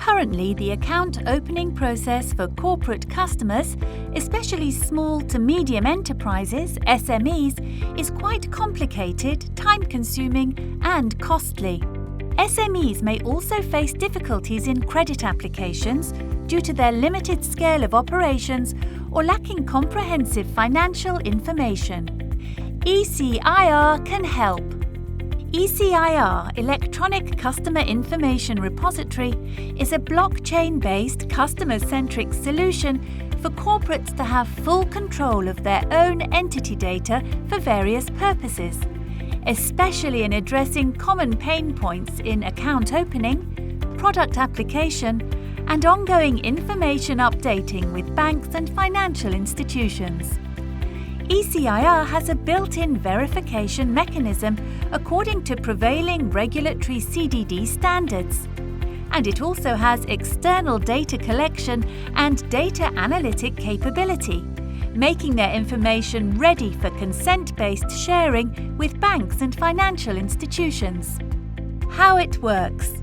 Currently, the account opening process for corporate customers, especially small to medium enterprises, SMEs, is quite complicated, time-consuming and costly. SMEs may also face difficulties in credit applications due to their limited scale of operations or lacking comprehensive financial information. eCIR can help. eCIR, Electronic Customer Information Repository, is a blockchain-based customer-centric solution for corporates to have full control of their own entity data for various purposes, especially in addressing common pain points in account opening, product application, and ongoing information updating with banks and financial institutions. eCIR has a built-in verification mechanism according to prevailing regulatory CDD standards. And it also has external data collection and data analytic capability, making their information ready for consent-based sharing with banks and financial institutions. How it works.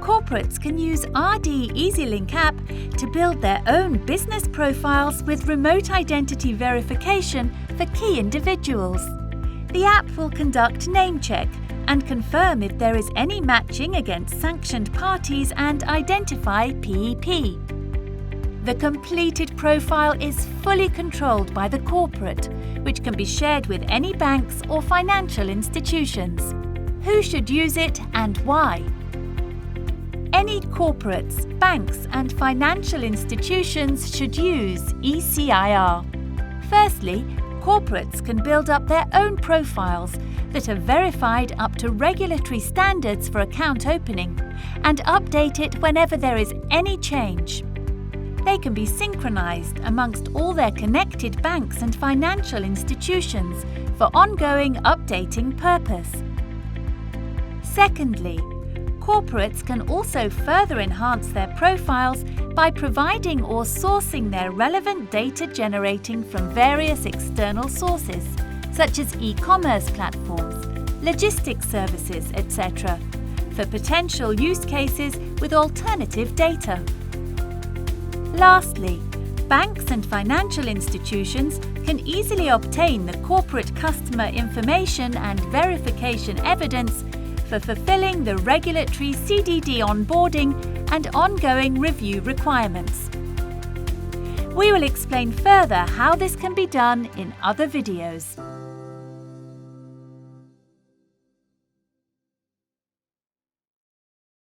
Corporates can use RD ezLink app to build their own business profiles with remote identity verification for key individuals. The app will conduct name check and confirm if there is any matching against sanctioned parties and identify PEP. The completed profile is fully controlled by the corporate, which can be shared with any banks or financial institutions. Who should use it and why? Any corporates, banks and financial institutions should use eCIR. Firstly, corporates can build up their own profiles that are verified up to regulatory standards for account opening and update it whenever there is any change. They can be synchronized amongst all their connected banks and financial institutions for ongoing updating purpose. Secondly, corporates can also further enhance their profiles by providing or sourcing their relevant data generating from various external sources, such as e-commerce platforms, logistics services, etc., for potential use cases with alternative data. Lastly, banks and financial institutions can easily obtain the corporate customer information and verification evidence for fulfilling the regulatory CDD onboarding and ongoing review requirements. We will explain further how this can be done in other videos.